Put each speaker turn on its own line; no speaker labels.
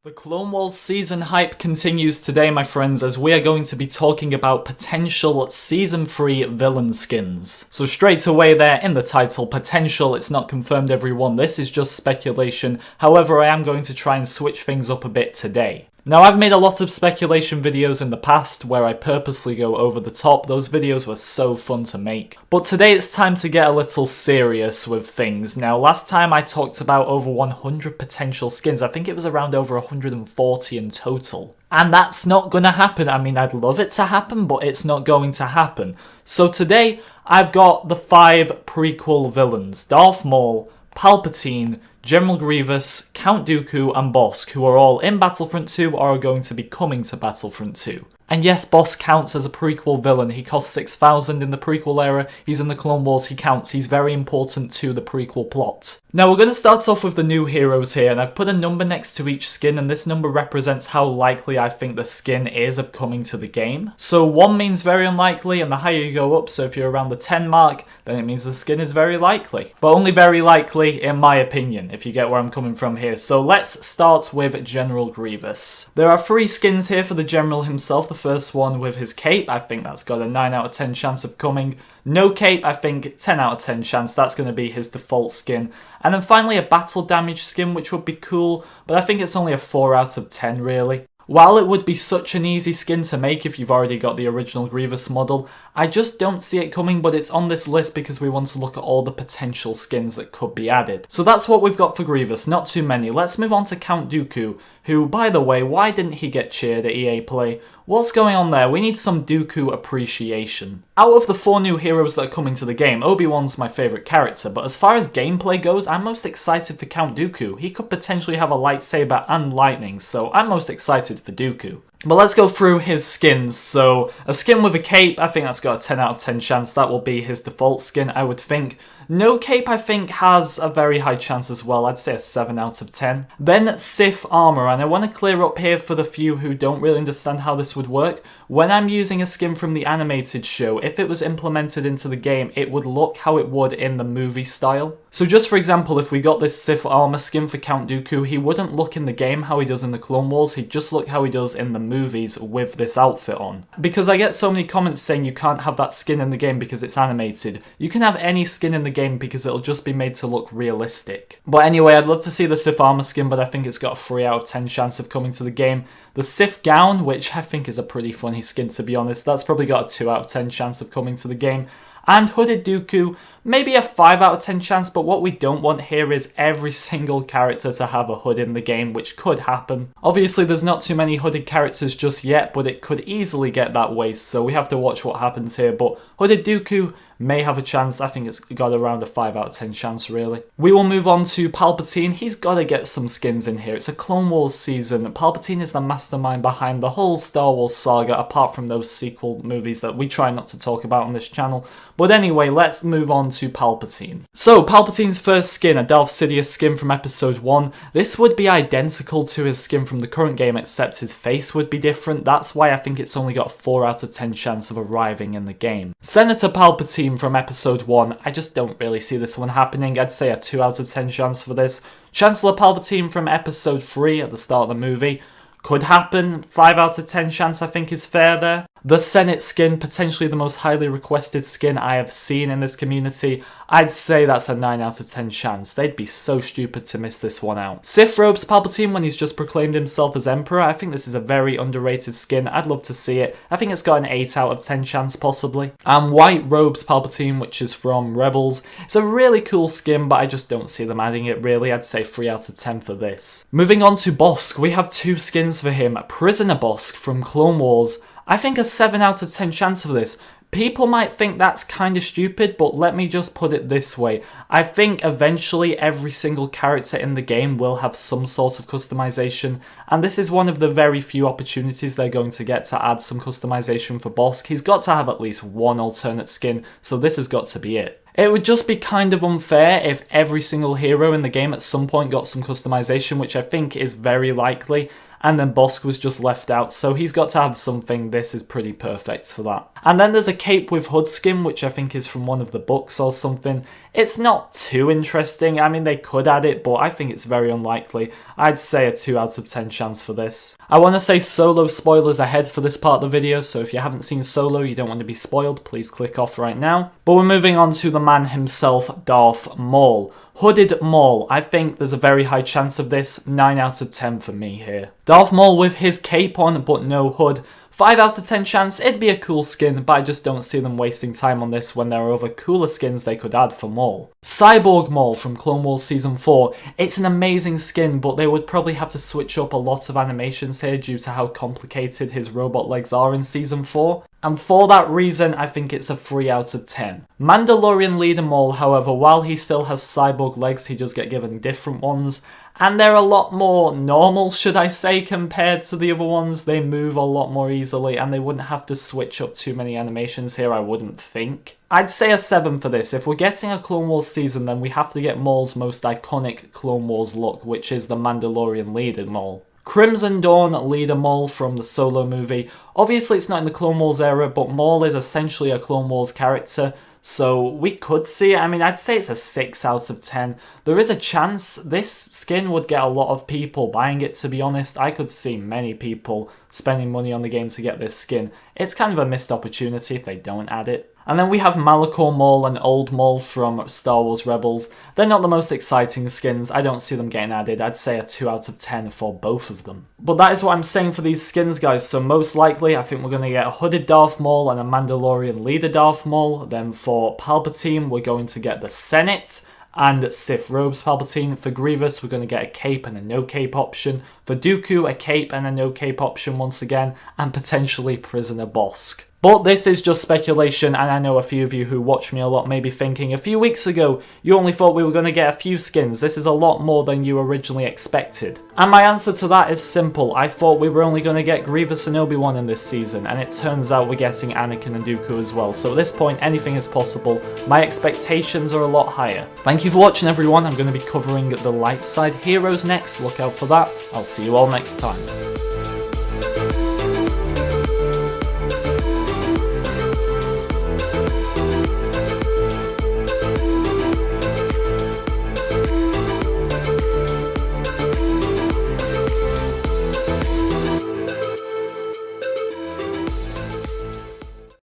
The Clone Wars season hype continues today, my friends, as we are going to be talking about potential Season 3 villain skins. So straight away there in the title, potential, it's not confirmed everyone, this is just speculation. However, I am going to try and switch things up a bit today. Now, I've made a lot of speculation videos in the past where I purposely go over the top. Those videos were so fun to make. But today it's time to get a little serious with things. Now, last time I talked about over 100 potential skins. I think it was around over 140 in total. And that's not gonna happen. I mean, I'd love it to happen, but it's not going to happen. So today, I've got the 5 prequel villains. Darth Maul, Palpatine, General Grievous, Count Dooku, and Bossk, who are all in Battlefront 2 or are going to be coming to Battlefront 2. And yes, Bossk counts as a prequel villain. He cost 6,000 in the prequel era, he's in the Clone Wars, he counts, he's very important to the prequel plot. Now we're going to start off with the new heroes here, and I've put a number next to each skin, and this number represents how likely I think the skin is of coming to the game. So 1 means very unlikely, and the higher you go up, so if you're around the 10 mark, then it means the skin is very likely. But only very likely, in my opinion, if you get where I'm coming from here. So let's start with General Grievous. There are 3 skins here for the General himself. The first one with his cape, I think that's got a 9 out of 10 chance of coming. No cape, I think 10 out of 10 chance, that's going to be his default skin. And then finally a battle damage skin, which would be cool, but I think it's only a 4 out of 10 really. While it would be such an easy skin to make if you've already got the original Grievous model, I just don't see it coming, but it's on this list because we want to look at all the potential skins that could be added. So that's what we've got for Grievous, not too many. Let's move on to Count Dooku, who, by the way, why didn't he get cheered at EA Play? What's going on there? We need some Dooku appreciation. Out of the 4 new heroes that are coming to the game, Obi-Wan's my favourite character, but as far as gameplay goes, I'm most excited for Count Dooku. He could potentially have a lightsaber and lightning, so I'm most excited for Dooku. But let's go through his skins. So, a skin with a cape, I think that's got a 10 out of 10 chance. That will be his default skin, I would think. No cape, I think, has a very high chance as well. I'd say a 7 out of 10. Then Sif armor, and I want to clear up here for the few who don't really understand how this would work. When I'm using a skin from the animated show, if it was implemented into the game, it would look how it would in the movie style. So just for example, if we got this Sif armor skin for Count Dooku, he wouldn't look in the game how he does in the Clone Wars, he'd just look how he does in the movies with this outfit on. Because I get so many comments saying you can't have that skin in the game because it's animated. You can have any skin in the game because it'll just be made to look realistic. But anyway, I'd love to see the Sif armor skin, but I think it's got a 3 out of 10 chance of coming to the game. The Sif Gown, which I think is a pretty funny skin to be honest, that's probably got a 2 out of 10 chance of coming to the game. And Hooded Dooku, maybe a 5 out of 10 chance, but what we don't want here is every single character to have a hood in the game, which could happen. Obviously there's not too many hooded characters just yet, but it could easily get that way, so we have to watch what happens here. But Hooded Dooku may have a chance. I think it's got around a 5 out of 10 chance really. We will move on to Palpatine. He's got to get some skins in here. It's a Clone Wars season. Palpatine is the mastermind behind the whole Star Wars saga, apart from those sequel movies that we try not to talk about on this channel. But anyway, let's move on to Palpatine. So, Palpatine's first skin, a Darth Sidious skin from episode 1. This would be identical to his skin from the current game, except his face would be different. That's why I think it's only got a 4 out of 10 chance of arriving in the game. Senator Palpatine from episode 1, I just don't really see this one happening. I'd say a 2 out of 10 chance for this. Chancellor Palpatine from episode 3 at the start of the movie, could happen. 5 out of 10 chance I think is fair there. The Senate skin, potentially the most highly requested skin I have seen in this community. I'd say that's a 9 out of 10 chance. They'd be so stupid to miss this one out. Sif Robes Palpatine when he's just proclaimed himself as Emperor. I think this is a very underrated skin. I'd love to see it. I think it's got an 8 out of 10 chance possibly. And White Robes Palpatine, which is from Rebels. It's a really cool skin, but I just don't see them adding it really. I'd say 3 out of 10 for this. Moving on to Bossk, we have 2 skins for him. Prisoner Bossk from Clone Wars. I think a 7 out of 10 chance for this. People might think that's kind of stupid, but let me just put it this way. I think eventually every single character in the game will have some sort of customization, and this is one of the very few opportunities they're going to get to add some customization for Bossk. He's got to have at least one alternate skin, so this has got to be it. It would just be kind of unfair if every single hero in the game at some point got some customization, which I think is very likely. and then Bossk was just left out, so he's got to have something. This is pretty perfect for that. And then there's a cape with hood skin, which I think is from one of the books or something. It's not too interesting. I mean, they could add it, but I think it's very unlikely. I'd say a 2 out of 10 chance for this. I want to say Solo spoilers ahead for this part of the video, so if you haven't seen Solo, you don't want to be spoiled, please click off right now. But we're moving on to the man himself, Darth Maul. Hooded Maul, I think there's a very high chance of this, 9 out of 10 for me here. Darth Maul with his cape on but no hood, 5 out of 10 chance, it'd be a cool skin, but I just don't see them wasting time on this when there are other cooler skins they could add for Maul. Cyborg Maul from Clone Wars Season 4, it's an amazing skin, but they would probably have to switch up a lot of animations here due to how complicated his robot legs are in Season 4. And for that reason, I think it's a 3 out of 10. Mandalorian leader Maul, however, while he still has cyborg legs, he does get given different ones. And they're a lot more normal, should I say, compared to the other ones. They move a lot more easily, and they wouldn't have to switch up too many animations here, I wouldn't think. I'd say a 7 for this. If we're getting a Clone Wars season, then we have to get Maul's most iconic Clone Wars look, which is the Mandalorian leader Maul. Crimson Dawn leader Maul from the Solo movie. Obviously it's not in the Clone Wars era, but Maul is essentially a Clone Wars character, so we could see it. I mean, I'd say it's a 6 out of 10. There is a chance this skin would get a lot of people buying it, to be honest. I could see many people spending money on the game to get this skin. It's kind of a missed opportunity if they don't add it. And then we have Malachor Maul and Old Maul from Star Wars Rebels. They're not the most exciting skins. I don't see them getting added. I'd say a 2 out of 10 for both of them. But that is what I'm saying for these skins, guys. So most likely, I think we're going to get a hooded Darth Maul and a Mandalorian leader Darth Maul. Then for Palpatine, we're going to get the Senate and Sif Robes Palpatine. For Grievous, we're going to get a cape and a no cape option. For Dooku, a cape and a no cape option once again. And potentially Prisoner Bosk. But this is just speculation, and I know a few of you who watch me a lot may be thinking, a few weeks ago, you only thought we were going to get a few skins. This is a lot more than you originally expected. And my answer to that is simple. I thought we were only going to get Grievous and Obi-Wan in this season, and it turns out we're getting Anakin and Dooku as well. So at this point, anything is possible. My expectations are a lot higher. Thank you for watching, everyone. I'm going to be covering the light side heroes next. Look out for that. I'll see you all next time.